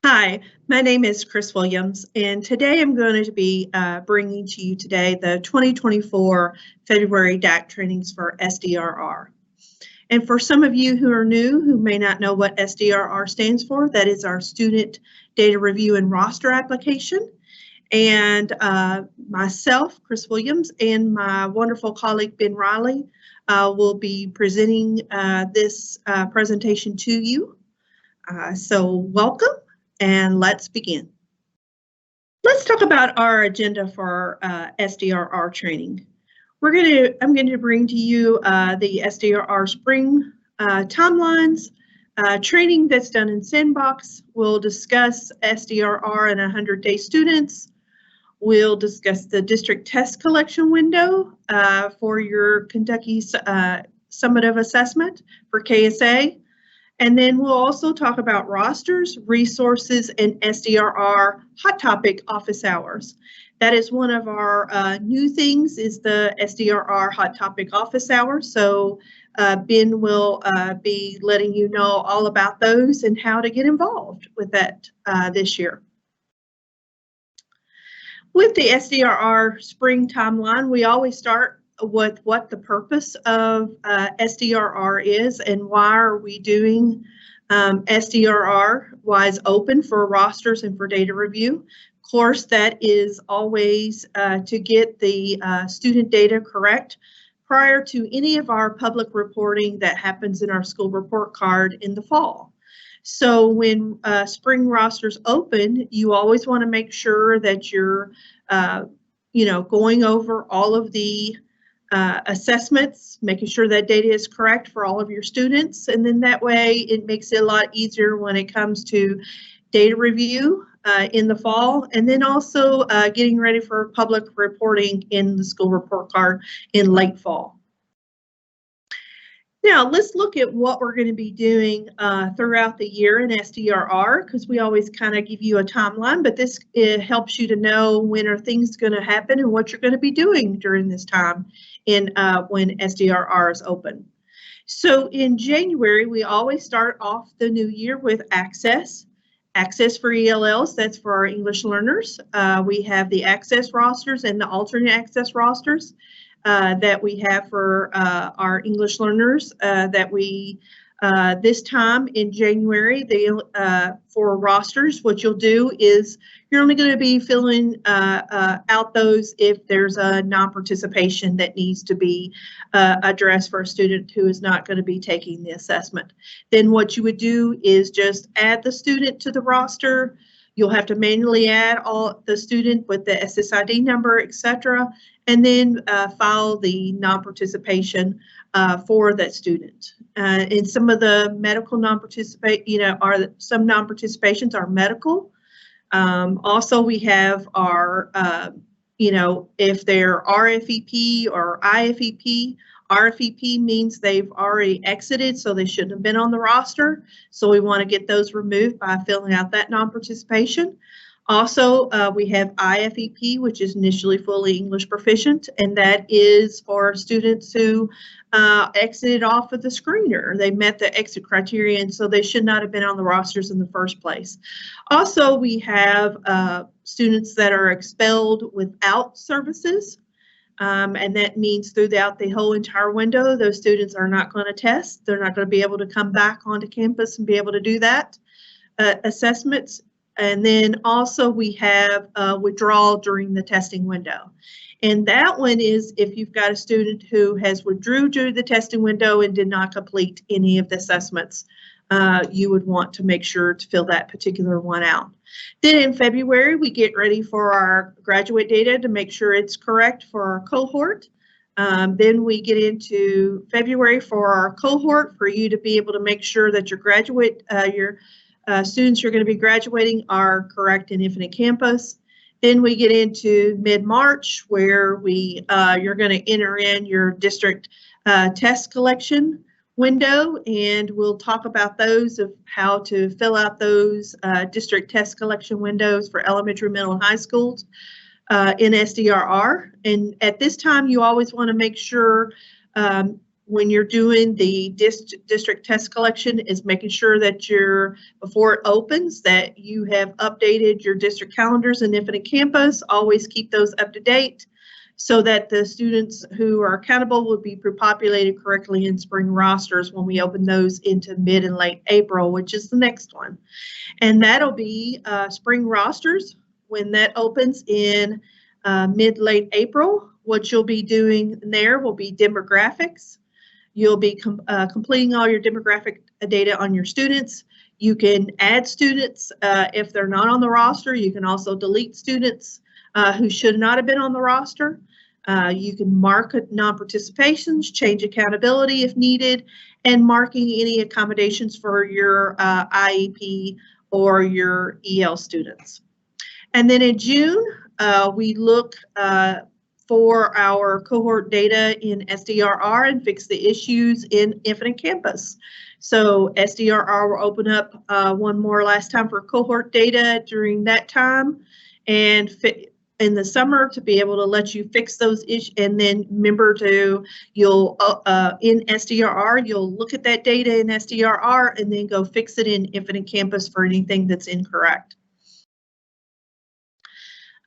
Hi, my name is Chris Williams, and today I'm going to be bringing to you today the 2024 February DAC trainings for SDRR. And for some of you who are new, who may not know what SDRR stands for, that is our Student Data Review and Roster Application. And myself, Chris Williams, and my wonderful colleague, Ben Riley, will be presenting this presentation to you. So welcome. And let's begin. Let's talk about our agenda for SDRR training. I'm going to bring to you the SDRR spring timelines, training that's done in Sandbox. We'll discuss SDRR and 100-day students. We'll discuss the district test collection window for your Kentucky summative assessment for KSA. And then we'll also talk about rosters, resources, and SDRR hot topic office hours. That is one of our new things, is the SDRR hot topic office hours. So Ben will be letting you know all about those and how to get involved with that this year. With the SDRR spring timeline, we always start with what the purpose of SDRR is and why are we doing SDRR, why is open for rosters and for data review. Of course, that is always to get the student data correct prior to any of our public reporting that happens in our school report card in the fall. So when spring rosters open, you always want to make sure that you're going over all of the assessments, making sure that data is correct for all of your students, and then that way it makes it a lot easier when it comes to data review in the fall, and then also getting ready for public reporting in the school report card in late fall. Now let's look at what we're going to be doing throughout the year in SDRR, because we always kind of give you a timeline, but this helps you to know when are things going to happen and what you're going to be doing during this time in when SDRR is open. So in January, we always start off the new year with access for ELLs. That's for our English learners. We have the access rosters and the alternate access rosters that we have for our English learners that we this time in January, for rosters, what you'll do is you're only going to be filling out those if there's a non-participation that needs to be addressed for a student who is not going to be taking the assessment. Then what you would do is just add the student to the roster. You'll have to manually add all the student with the SSID number, etc., and then file the non-participation for that student. And some of the medical non-participate, some non-participations are medical. Also, we have our, if they're RFEP or IFEP. RFEP means they've already exited, so they shouldn't have been on the roster. So we want to get those removed by filling out that non-participation. Also, we have IFEP, which is initially fully English proficient, and that is for students who exited off of the screener. They met the exit criteria, and so they should not have been on the rosters in the first place. Also, we have students that are expelled without services. And that means throughout the whole entire window, those students are not going to test. They're not going to be able to come back onto campus and be able to do that assessments. And then also we have withdrawal during the testing window. And that one is if you've got a student who has withdrew during the testing window and did not complete any of the assessments, you would want to make sure to fill that particular one out. Then in February, we get ready for our graduate data to make sure it's correct for our cohort. Then we get into February for our cohort for you to be able to make sure that your students you're going to be graduating are correct in Infinite Campus. Then we get into mid-March where you're going to enter in your district test collection window, and we'll talk about those of how to fill out those district test collection windows for elementary, middle, and high schools in SDRR. And at this time, you always want to make sure when you're doing the district test collection is making sure that before it opens, that you have updated your district calendars in Infinite Campus. Always keep those up to date so that the students who are accountable will be pre-populated correctly in spring rosters when we open those into mid and late April, which is the next one. And that'll be spring rosters when that opens in mid-late April. What you'll be doing there will be demographics. You'll be completing all your demographic data on your students. You can add students if they're not on the roster. You can also delete students who should not have been on the roster. You can mark non-participations, change accountability if needed, and marking any accommodations for your IEP or your EL students. And then in June, we look for our cohort data in SDRR and fix the issues in Infinite Campus. So SDRR will open up one more last time for cohort data during that time, and in the summer to be able to let you fix those issues. And then remember you'll in SDRR, you'll look at that data in SDRR and then go fix it in Infinite Campus for anything that's incorrect.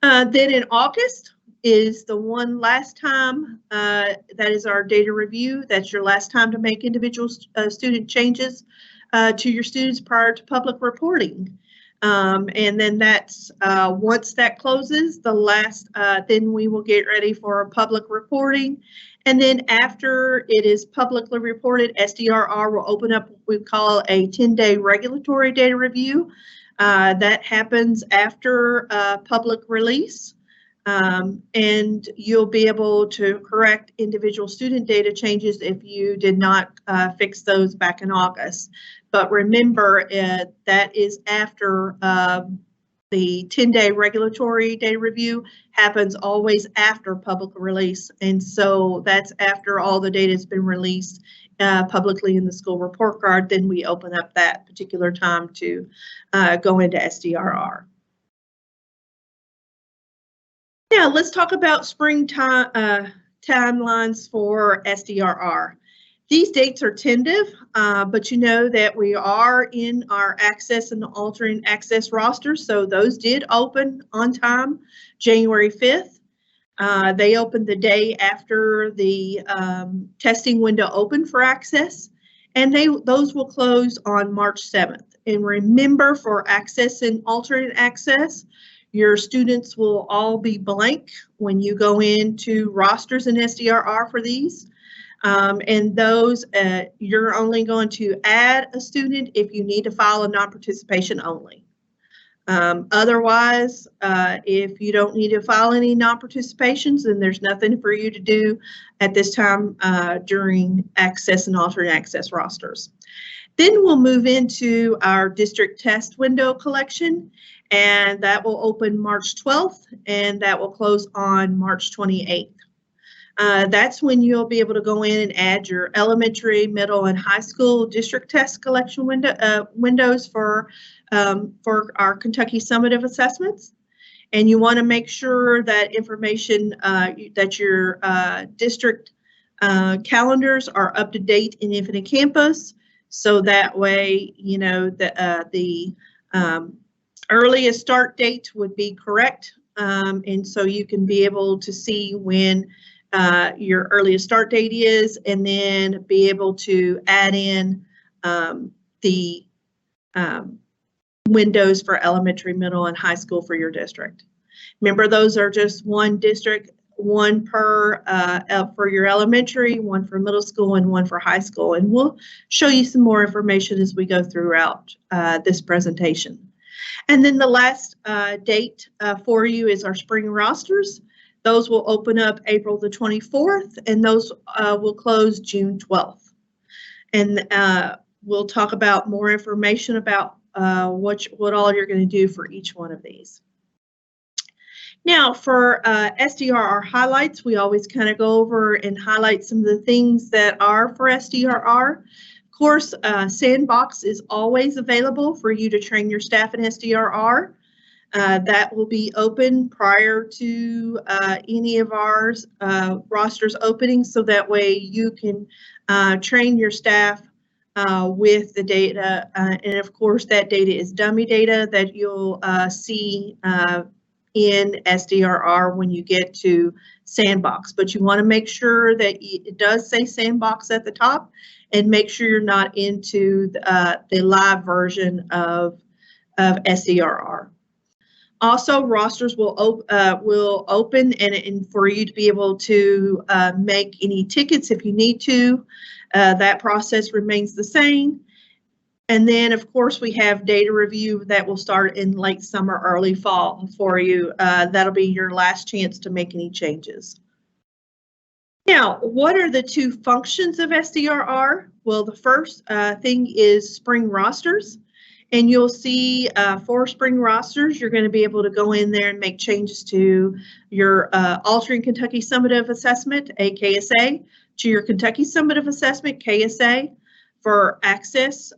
Then in August is the one last time, that is our data review. That's your last time to make individual student changes to your students prior to public reporting. And then that's, once that closes, then we will get ready for public reporting. And then after it is publicly reported, SDRR will open up what we call a 10-day regulatory data review. That happens after public release. And you'll be able to correct individual student data changes if you did not fix those back in August. But remember, that is after the 10-day regulatory data review happens always after public release. And so that's after all the data has been released publicly in the school report card. Then we open up that particular time to go into SDRR. Now let's talk about spring timelines for SDRR. These dates are tentative, but you know that we are in our access and alternate access rosters, so those did open on time, January 5th. They opened the day after the testing window opened for access, and those will close on March 7th. And remember, for access and alternate access, your students will all be blank when you go into rosters in SDRR for these. And those, you're only going to add a student if you need to file a non-participation only. Otherwise, if you don't need to file any non-participations, then there's nothing for you to do at this time during access and alternate access rosters. Then we'll move into our district test window collection, and that will open March 12th, and that will close on March 28th. That's when you'll be able to go in and add your elementary, middle, and high school district test collection windows for our Kentucky summative assessments. And you want to make sure that information that your district calendars are up to date in Infinite Campus, so that way you know that the earliest start date would be correct, and so you can be able to see when your earliest start date is, and then be able to add in the windows for elementary, middle, and high school for your district. Remember, those are just one district, one per for your elementary, one for middle school, and one for high school. And we'll show you some more information as we go throughout this presentation. And then the last date for you is our spring rosters. Those will open up April the 24th, and those will close June 12th. And we'll talk about more information about what all you're going to do for each one of these. Now, for SDRR highlights, we always kind of go over and highlight some of the things that are for SDRR. Of course, Sandbox is always available for you to train your staff in SDRR. That will be open prior to any of our rosters opening, so that way you can train your staff with the data. And of course, that data is dummy data that you'll see in SDRR when you get to Sandbox. But you want to make sure that it does say Sandbox at the top, and make sure you're not into the live version of SDRR. Also, rosters will open and for you to be able to make any tickets if you need to. That process remains the same. And then, of course, we have data review that will start in late summer, early fall for you. That'll be your last chance to make any changes. Now, what are the two functions of SDRR? Well, the first thing is spring rosters. And you'll see for spring rosters, you're going to be able to go in there and make changes to your Altering Kentucky Summative Assessment, AKSA, to your Kentucky Summative Assessment, KSA, for access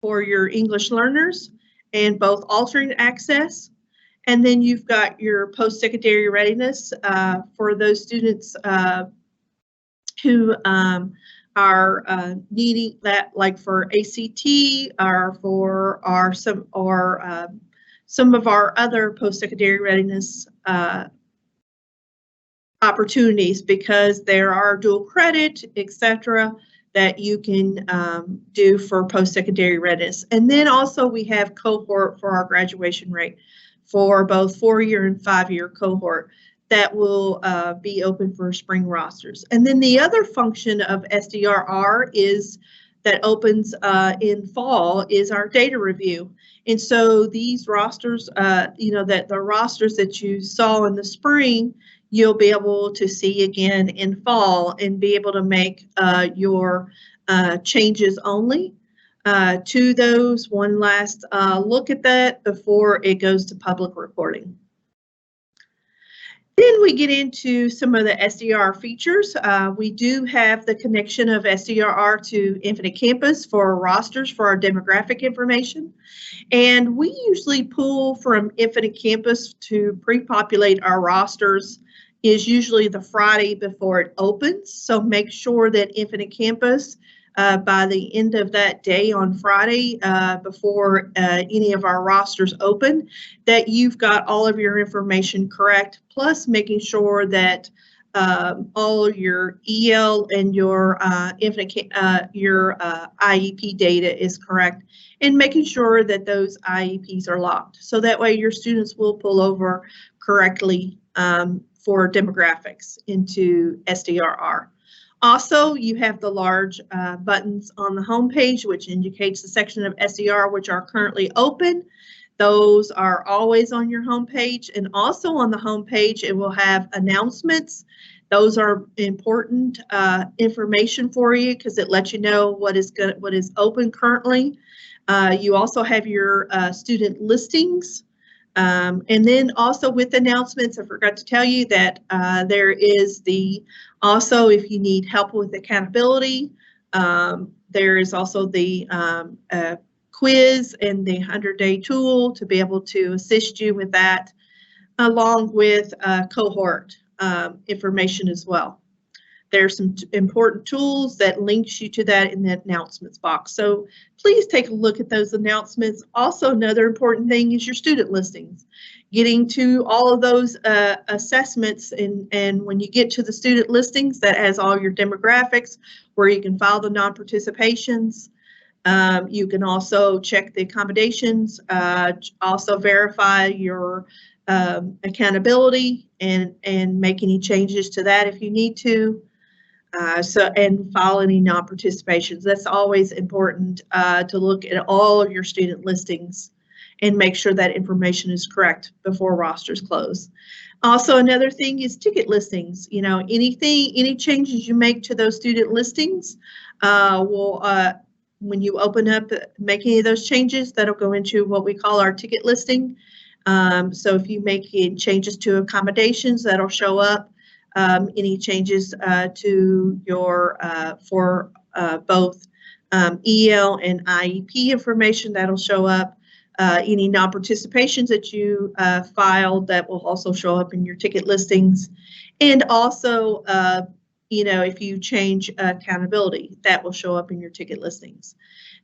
for your English learners, and both altering access. And then you've got your post-secondary readiness for those students who are needing that, like for ACT or for some of our other post-secondary readiness opportunities, because there are dual credit, etc., that you can do for post-secondary readiness. And then also we have cohort for our graduation rate for both 4-year and 5-year cohort that will be open for spring rosters. And then the other function of SDRR is that opens in fall is our data review. And so these rosters, that the rosters that you saw in the spring, you'll be able to see again in fall and be able to make your changes only to those. One last look at that before it goes to public reporting. Then we get into some of the SDRR features. We do have the connection of SDRR to Infinite Campus for rosters for our demographic information. And we usually pull from Infinite Campus to pre-populate our rosters is usually the Friday before it opens. So make sure that Infinite Campus by the end of that day on Friday, before any of our rosters open, that you've got all of your information correct, plus making sure that all of your EL and your IEP data is correct, and making sure that those IEPs are locked. So that way your students will pull over correctly for demographics into SDRR. Also, you have the large buttons on the home page, which indicates the section of SDR which are currently open. Those are always on your home page, and also on the home page it will have announcements. Those are important information for you because it lets you know what is open currently. You also have your student listings. And then also with announcements, I forgot to tell you that there is also if you need help with accountability, there is also the quiz and the 100-day tool to be able to assist you with that, along with cohort information as well. There's some important tools that links you to that in the announcements box. So please take a look at those announcements. Also, another important thing is your student listings. Getting to all of those assessments, and when you get to the student listings, that has all your demographics, where you can file the non-participations. You can also check the accommodations, also verify your accountability and make any changes to that if you need to. And file any non-participations. That's always important to look at all of your student listings and make sure that information is correct before rosters close. Also, another thing is ticket listings. You know, any changes you make to those student listings when you open up, make any of those changes, that'll go into what we call our ticket listing. So if you make any changes to accommodations, that'll show up. Any changes to your for both EL and IEP information, that'll show up. any non-participations that you filed, that will also show up in your ticket listings. And also, if you change accountability, that will show up in your ticket listings.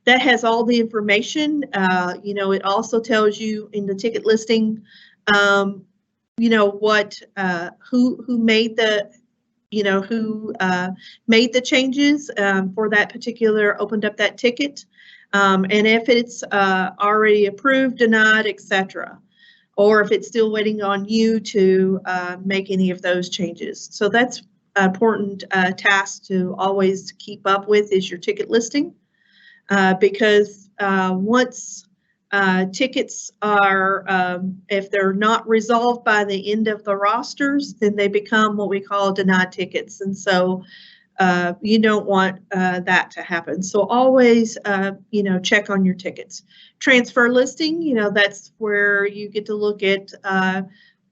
That has all the information. It also tells you in the ticket listing, what who made the made the changes for that particular, opened up that ticket, and if it's already approved, denied, etc., or if it's still waiting on you to make any of those changes. So that's an important task to always keep up with, is your ticket listing, because once tickets are, if they're not resolved by the end of the rosters, then they become what we call denied tickets. And so you don't want that to happen. So always, check on your tickets. Transfer listing, that's where you get to look at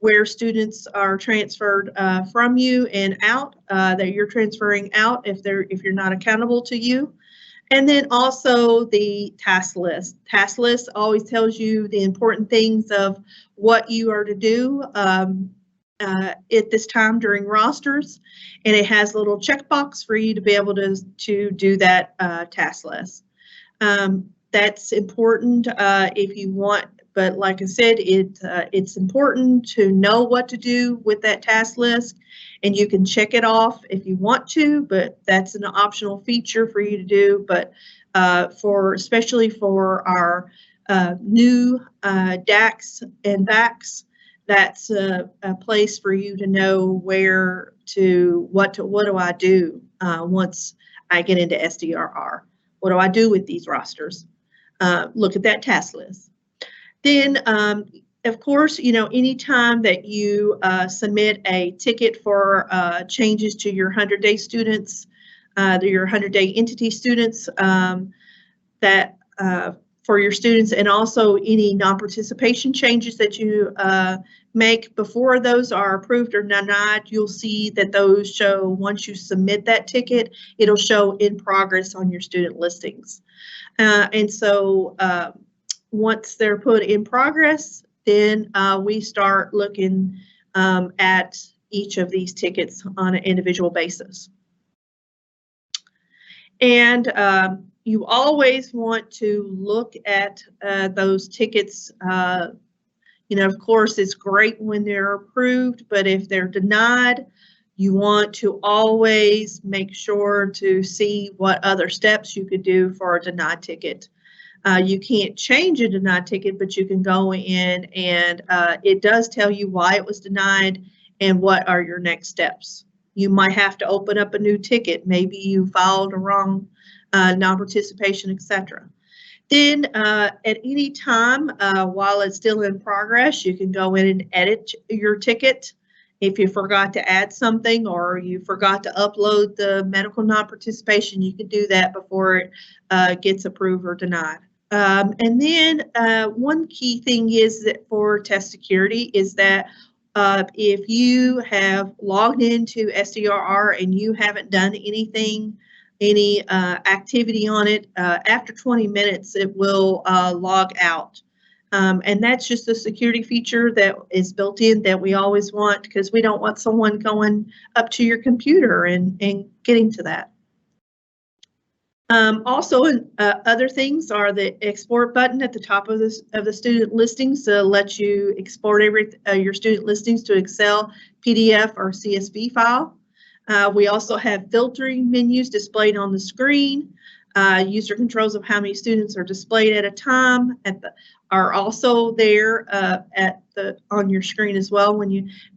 where students are transferred from you and out, that you're transferring out if you're not accountable to you. And then also the task list. Task list always tells you the important things of what you are to do at this time during rosters, and it has a little checkbox for you to be able to do that task list. That's important if you want, but like I said, it's important to know what to do with that task list, and you can check it off if you want to, but that's an optional feature for you to do. But especially for our new DACs and DACs, that's a place for you to know what do I do once I get into SDRR? What do I do with these rosters? Look at that task list. Then, of course, anytime that you submit a ticket for changes to your 100-day students, your 100-day entity students, that for your students, and also any non-participation changes that you make before those are approved or denied, you'll see that those show, once you submit that ticket, it'll show in progress on your student listings. And so once they're put in progress, then we start looking at each of these tickets on an individual basis. And you always want to look at those tickets. Of course, it's great when they're approved, but if they're denied, you want to always make sure to see what other steps you could do for a denied ticket. You can't change a denied ticket, but you can go in and it does tell you why it was denied and what are your next steps. You might have to open up a new ticket. Maybe you filed a wrong non-participation, etc. Then at any time while it's still in progress, you can go in and edit your ticket. If you forgot to add something or you forgot to upload the medical non-participation, you can do that before it gets approved or denied. And then one key thing is that for test security is that if you have logged into SDRR and you haven't done any activity on it, after 20 minutes, it will log out. And that's just a security feature that is built in that we always want, because we don't want someone going up to your computer and getting to that. Also, other things are the export button at the top of the student listings to let you export your student listings to Excel, PDF, or CSV file. We also have filtering menus displayed on the screen. User controls of how many students are displayed at a time are also there on your screen as well.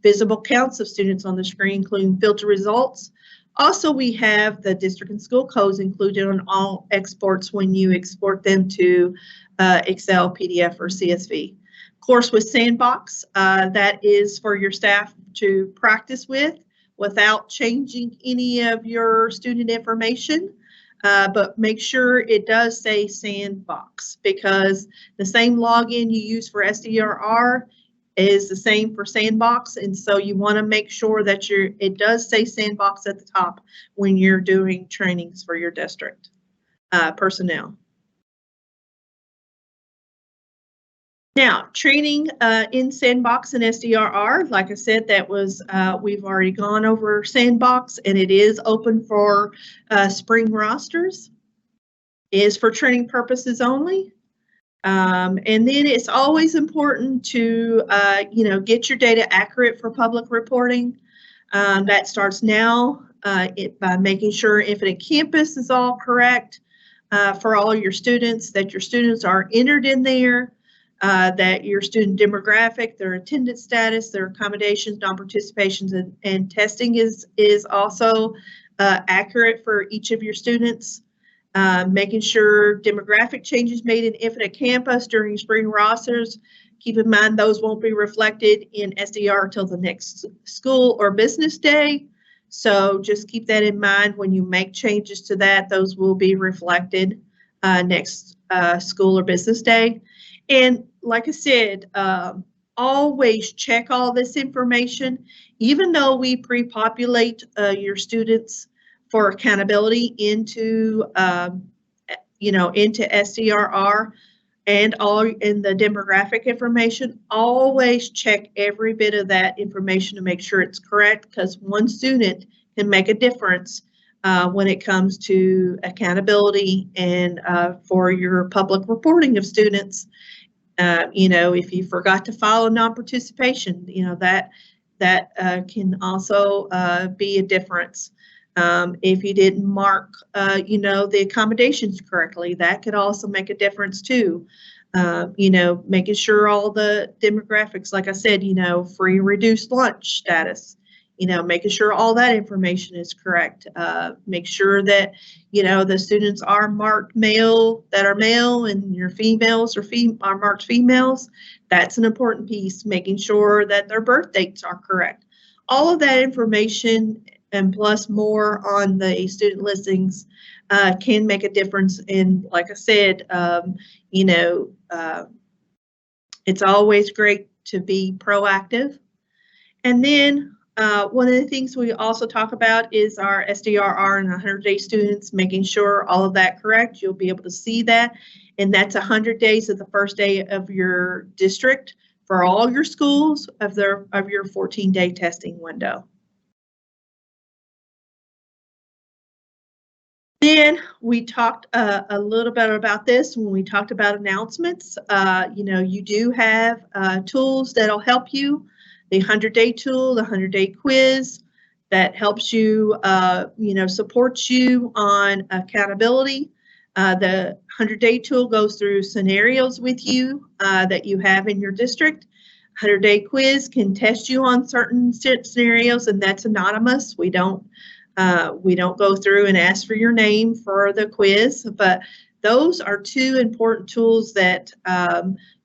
Visible counts of students on the screen, including filter results. Also, we have the district and school codes included on all exports when you export them to Excel, PDF, or CSV. Of course, with Sandbox, that is for your staff to practice with without changing any of your student information. But make sure it does say Sandbox, because the same login you use for SDRR is the same for Sandbox, and so you want to make sure that it does say Sandbox at the top when you're doing trainings for your district personnel. Now, training in Sandbox and SDRR, like I said, that was, we've already gone over Sandbox, and it is open for spring rosters. It is for training purposes only. And then it's always important to, get your data accurate for public reporting. That starts now by making sure Infinite Campus is all correct for all your students, that your students are entered in there, that your student demographic, their attendance status, their accommodations, non-participations, and testing is also accurate for each of your students. Making sure demographic changes made in Infinite Campus during spring rosters. Keep in mind those won't be reflected in SDR until the next school or business day. So just keep that in mind when you make changes to that. Those will be reflected next school or business day. And like I said, always check all this information. Even though we pre-populate your students for accountability into, into SDRR and all in the demographic information, always check every bit of that information to make sure it's correct, because one student can make a difference when it comes to accountability and for your public reporting of students. If you forgot to file a non-participation, that can also be a difference. If you didn't mark, the accommodations correctly, that could also make a difference too. Making sure all the demographics, like I said, free reduced lunch status, making sure all that information is correct. Make sure that, the students are marked male, that are male, and your females are marked females. That's an important piece, making sure that their birth dates are correct. All of that information and plus more on the student listings can make a difference. And like I said, it's always great to be proactive. And then one of the things we also talk about is our SDRR and 100-day students, making sure all of that correct. You'll be able to see that. And that's 100 days of the first day of your district for all your schools of your 14-day testing window. Then we talked a little bit about this when we talked about announcements. You do have tools that'll help you. The 100-day tool, the 100-day quiz, that helps you, supports you on accountability. The 100-day tool goes through scenarios with you that you have in your district. 100-day quiz can test you on certain scenarios, and that's anonymous. We don't go through and ask for your name for the quiz, but those are two important tools that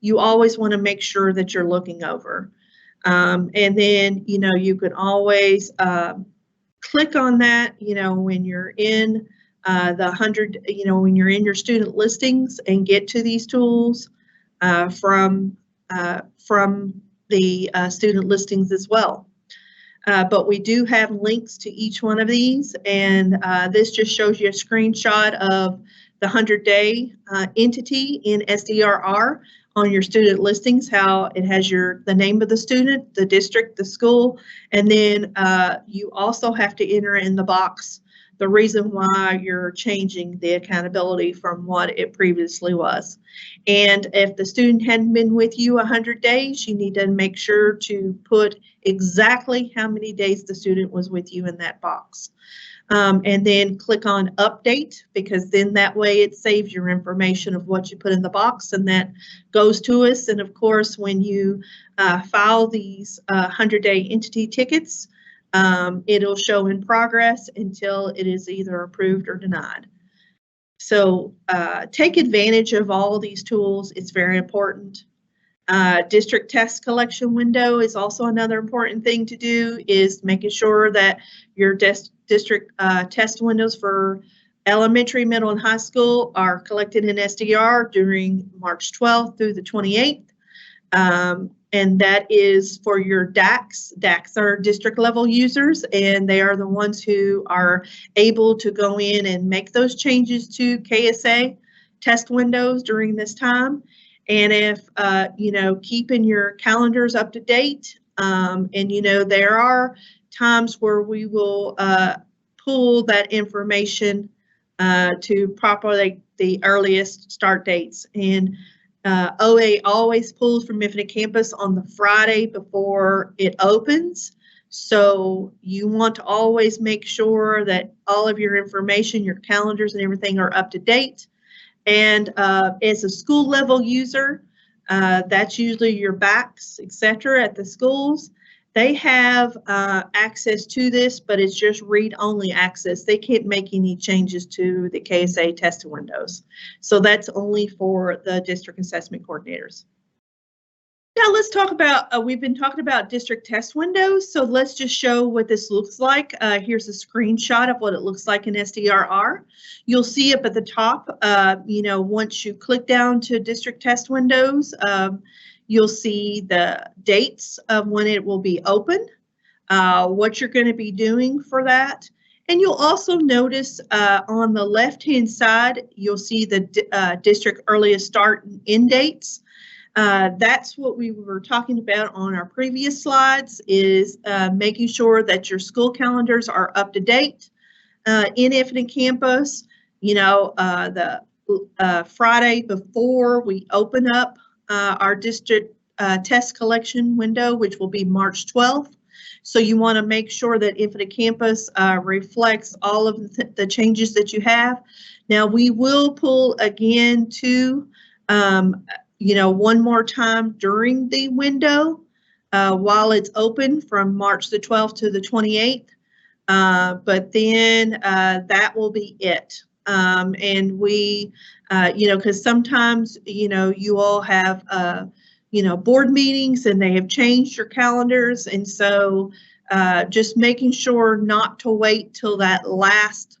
you always want to make sure that you're looking over. And then, you can always click on that, when you're in the 100, when you're in your student listings and get to these tools from the student listings as well. But we do have links to each one of these, and this just shows you a screenshot of the 100-day entity in SDRR on your student listings, how it has the name of the student, the district, the school, and then you also have to enter in the box the reason why you're changing the accountability from what it previously was. And if the student hadn't been with you 100 days, you need to make sure to put exactly how many days the student was with you in that box. And then click on update, because then that way it saves your information of what you put in the box, and that goes to us. And of course, when you file these 100-day entity tickets, it'll show in progress until it is either approved or denied. So take advantage of all these tools. It's very important. District test collection window is also another important thing to do, is making sure that your district test windows for elementary, middle, and high school are collected in SDR during March 12th through the 28th. And that is for your DACs. DACs are district level users, and they are the ones who are able to go in and make those changes to KSA test windows during this time. And if, keeping your calendars up to date, and, there are times where we will pull that information to populate the earliest start dates. And OA always pulls from Infinite Campus on the Friday before it opens. So you want to always make sure that all of your information, your calendars and everything are up to date. And as a school level user, that's usually your BACs, etc. at the schools. They have access to this, but it's just read-only access. They can't make any changes to the KSA test windows. So that's only for the district assessment coordinators. Now let's talk about, we've been talking about district test windows, so let's just show what this looks like. Here's a screenshot of what it looks like in SDRR. You'll see up at the top, once you click down to district test windows, you'll see the dates of when it will be open, what you're going to be doing for that. And you'll also notice on the left-hand side, you'll see the district earliest start and end dates. That's what we were talking about on our previous slides, is making sure that your school calendars are up to date. In Infinite Campus, the Friday before we open up our district test collection window, which will be March 12th. So you want to make sure that Infinite Campus reflects all of the changes that you have. Now we will pull again to one more time during the window while it's open from March the 12th to the 28th. But then that will be it. And we, because sometimes, you all have, board meetings and they have changed your calendars. And so just making sure not to wait till that last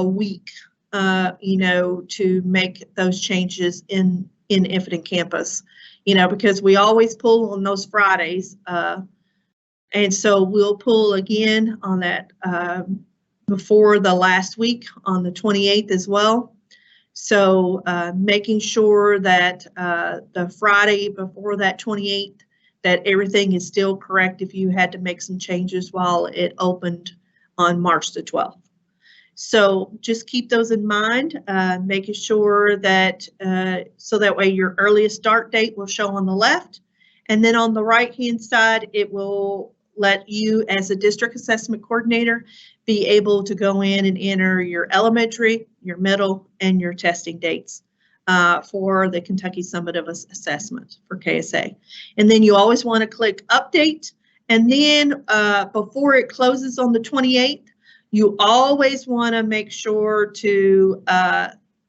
week, to make those changes in Infinite Campus, because we always pull on those Fridays. And so we'll pull again on that before the last week on the 28th as well. So making sure that the Friday before that 28th, that everything is still correct if you had to make some changes while it opened on March the 12th. So just keep those in mind, making sure that so that way your earliest start date will show on the left. And then on the right-hand side, it will let you, as a district assessment coordinator, be able to go in and enter your elementary, your middle, and your testing dates for the Kentucky Summative Assessment for KSA. And then you always want to click Update. And then before it closes on the 28th, you always want to make sure to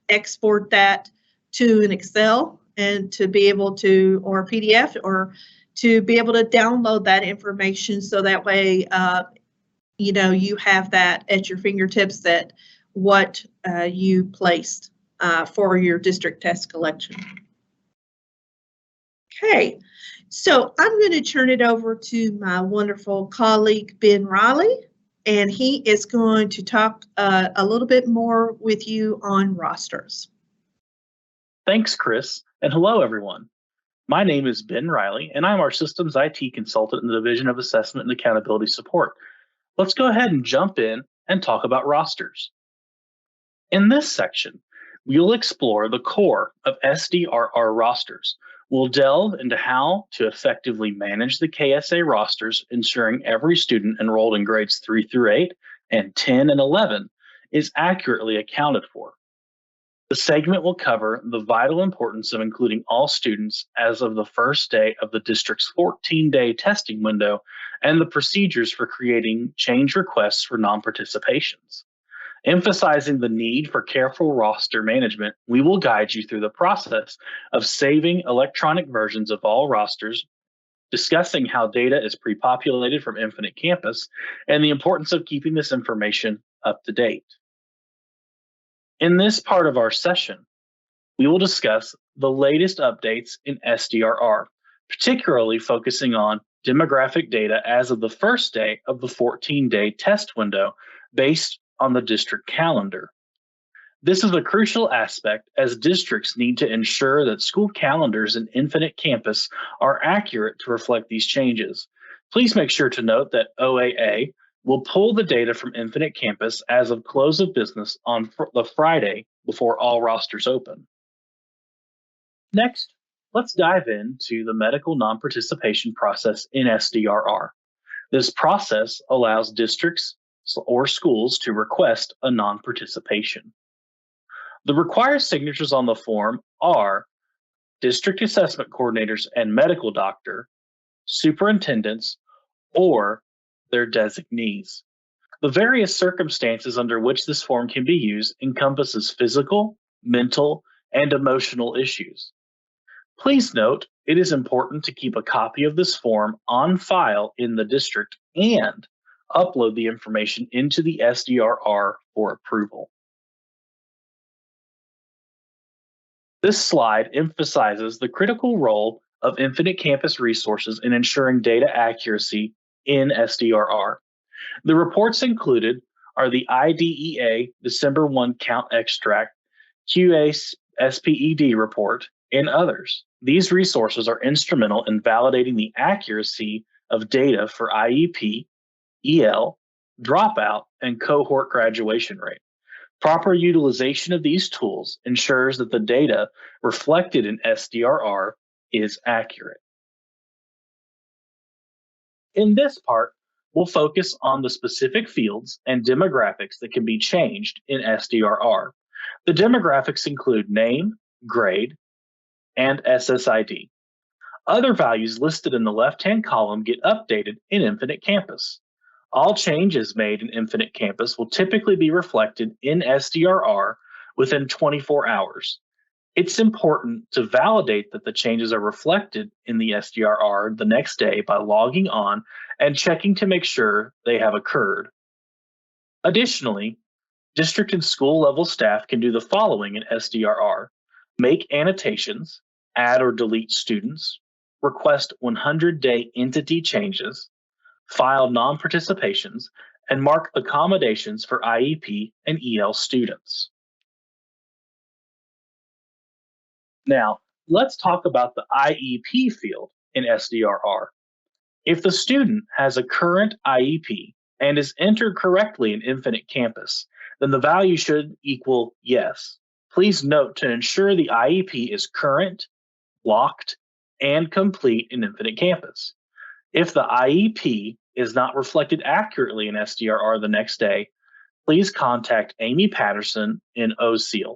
export that to an Excel and to be able to, or a PDF, or to be able to download that information, so that way you have that at your fingertips, that what you placed for your district test collection. Okay, so I'm going to turn it over to my wonderful colleague Ben Riley, and he is going to talk a little bit more with you on rosters. Thanks, Chris, and hello, everyone. My name is Ben Riley, and I'm our Systems IT Consultant in the Division of Assessment and Accountability Support. Let's go ahead and jump in and talk about rosters. In this section, we'll explore the core of SDRR rosters. We'll delve into how to effectively manage the KSA rosters, ensuring every student enrolled in grades 3 through 8 and 10 and 11 is accurately accounted for. The segment will cover the vital importance of including all students as of the first day of the district's 14-day testing window and the procedures for creating change requests for non-participations. Emphasizing the need for careful roster management, we will guide you through the process of saving electronic versions of all rosters, discussing how data is pre-populated from Infinite Campus, and the importance of keeping this information up to date. In this part of our session, we will discuss the latest updates in SDRR, particularly focusing on demographic data as of the first day of the 14-day test window based on the district calendar. This is a crucial aspect as districts need to ensure that school calendars in Infinite Campus are accurate to reflect these changes. Please make sure to note that OAA will pull the data from Infinite Campus as of close of business on the Friday before all rosters open. Next, let's dive into the medical non-participation process in SDRR. This process allows districts or schools to request a non-participation. The required signatures on the form are district assessment coordinators and medical doctor, superintendents, or their designees. The various circumstances under which this form can be used encompasses physical, mental, and emotional issues. Please note, it is important to keep a copy of this form on file in the district and upload the information into the SDRR for approval. This slide emphasizes the critical role of Infinite Campus resources in ensuring data accuracy in SDRR. The reports included are the IDEA December 1 Count Extract, QA SPED report, and others. These resources are instrumental in validating the accuracy of data for IEP, EL, dropout, and cohort graduation rate. Proper utilization of these tools ensures that the data reflected in SDRR is accurate. In this part, we'll focus on the specific fields and demographics that can be changed in SDRR. The demographics include name, grade, and SSID. Other values listed in the left-hand column get updated in Infinite Campus. All changes made in Infinite Campus will typically be reflected in SDRR within 24 hours. It's important to validate that the changes are reflected in the SDRR the next day by logging on and checking to make sure they have occurred. Additionally, district and school level staff can do the following in SDRR: make annotations, add or delete students, request 100-day entity changes, file non-participations, and mark accommodations for IEP and EL students. Now, let's talk about the IEP field in SDRR. If the student has a current IEP and is entered correctly in Infinite Campus, then the value should equal yes. Please note to ensure the IEP is current, locked, and complete in Infinite Campus. If the IEP is not reflected accurately in SDRR the next day, please contact Amy Patterson in OSEAL.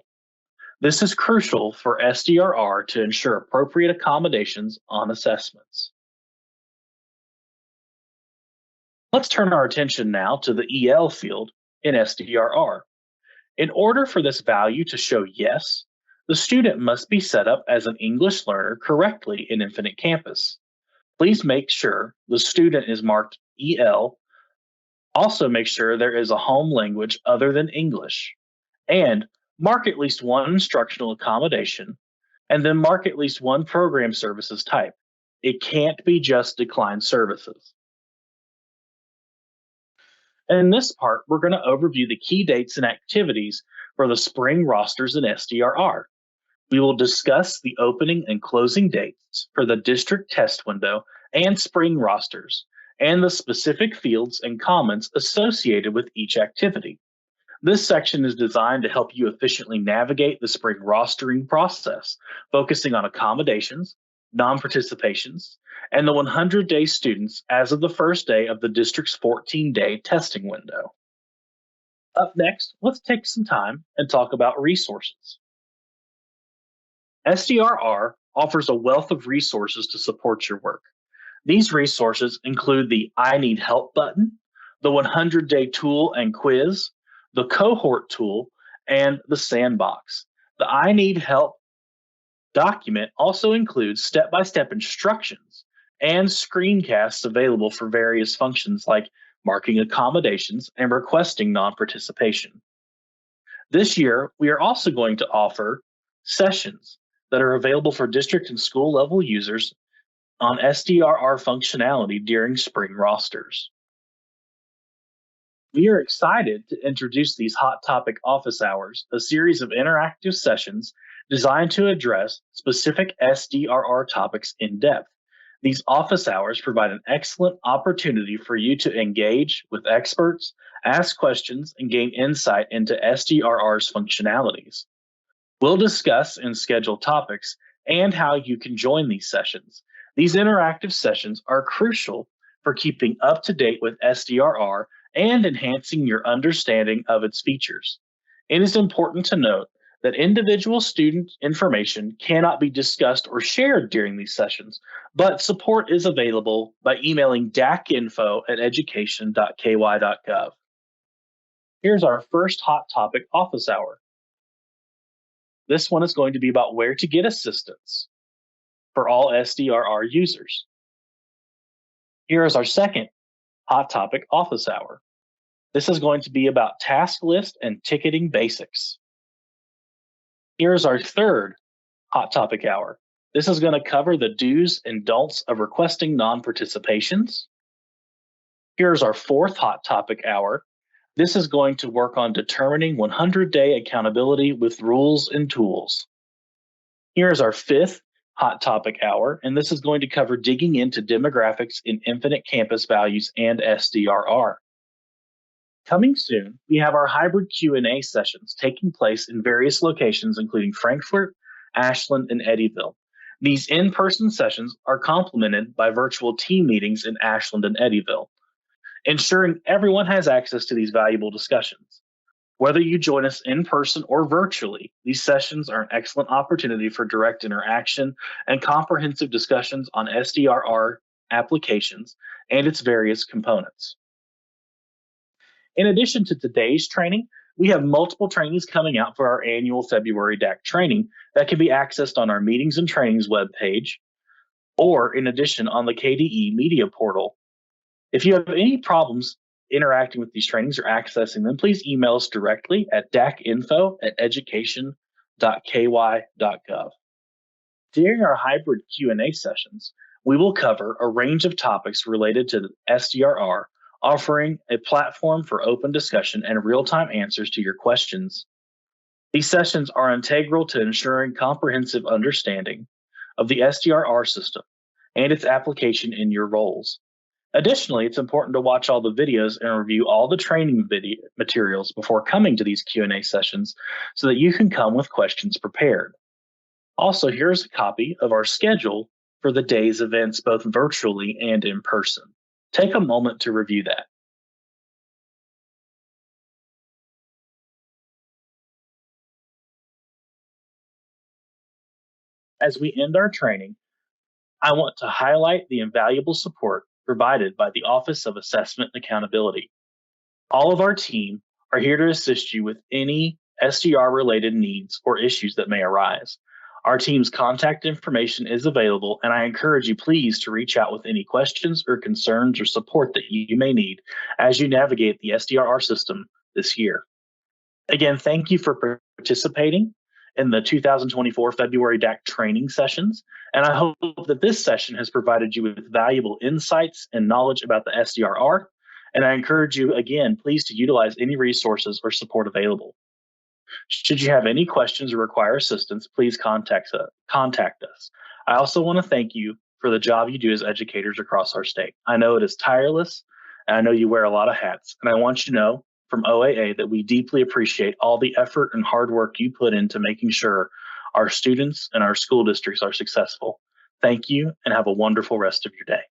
This is crucial for SDRR to ensure appropriate accommodations on assessments. Let's turn our attention now to the EL field in SDRR. In order for this value to show yes, the student must be set up as an English learner correctly in Infinite Campus. Please make sure the student is marked EL. Also make sure there is a home language other than English. And mark at least one instructional accommodation, and then mark at least one program services type. It can't be just declined services. In this part, we're going to overview the key dates and activities for the spring rosters in SDRR. We will discuss the opening and closing dates for the district test window and spring rosters, and the specific fields and comments associated with each activity. This section is designed to help you efficiently navigate the spring rostering process, focusing on accommodations, non-participations, and the 100-day students as of the first day of the district's 14-day testing window. Up next, let's take some time and talk about resources. SDRR offers a wealth of resources to support your work. These resources include the I Need Help button, the 100-day tool and quiz, the cohort tool, and the sandbox. The I Need Help document also includes step-by-step instructions and screencasts available for various functions like marking accommodations and requesting non-participation. This year, we are also going to offer sessions that are available for district and school level users on SDRR functionality during spring rosters. We are excited to introduce these Hot Topic Office Hours, a series of interactive sessions designed to address specific SDRR topics in depth. These office hours provide an excellent opportunity for you to engage with experts, ask questions, and gain insight into SDRR's functionalities. We'll discuss and schedule topics and how you can join these sessions. These interactive sessions are crucial for keeping up to date with SDRR and enhancing your understanding of its features. It is important to note that individual student information cannot be discussed or shared during these sessions, but support is available by emailing dacinfo@education.ky.gov. Here's our first Hot Topic Office Hour. This one is going to be about where to get assistance for all SDRR users. Here is our second Hot Topic Office Hour. This is going to be about task list and ticketing basics. Here's our third Hot Topic Hour. This is going to cover the do's and don'ts of requesting non-participations. Here's our fourth Hot Topic Hour. This is going to work on determining 100-day accountability with rules and tools. Here's our fifth Hot Topic Hour, and this is going to cover digging into demographics in Infinite Campus Values and SDRR. Coming soon, we have our hybrid Q&A sessions taking place in various locations, including Frankfort, Ashland, and Eddyville. These in-person sessions are complemented by virtual team meetings in Ashland and Eddyville, ensuring everyone has access to these valuable discussions. Whether you join us in person or virtually, these sessions are an excellent opportunity for direct interaction and comprehensive discussions on SDRR applications and its various components. In addition to today's training, we have multiple trainings coming out for our annual February DAC training that can be accessed on our Meetings and Trainings webpage, or in addition on the KDE Media Portal. If you have any problems interacting with these trainings or accessing them, please email us directly at dacinfo@education.ky.gov. During our hybrid Q&A sessions, we will cover a range of topics related to SDRR, offering a platform for open discussion and real-time answers to your questions. These sessions are integral to ensuring comprehensive understanding of the SDRR system and its application in your roles. Additionally, it's important to watch all the videos and review all the training video materials before coming to these Q&A sessions so that you can come with questions prepared. Also, here's a copy of our schedule for the day's events, both virtually and in person. Take a moment to review that. As we end our training, I want to highlight the invaluable support provided by the Office of Assessment and Accountability. All of our team are here to assist you with any SDR-related needs or issues that may arise. Our team's contact information is available, and I encourage you please to reach out with any questions or concerns or support that you may need as you navigate the SDRR system this year. Again, thank you for participating in the 2024 February DAC training sessions, and I hope that this session has provided you with valuable insights and knowledge about the SDRR, and I encourage you, again, please to utilize any resources or support available. Should you have any questions or require assistance, please contact us. I also want to thank you for the job you do as educators across our state. I know it is tireless, and I know you wear a lot of hats, and I want you to know from OAA that we deeply appreciate all the effort and hard work you put into making sure our students and our school districts are successful. Thank you, and have a wonderful rest of your day.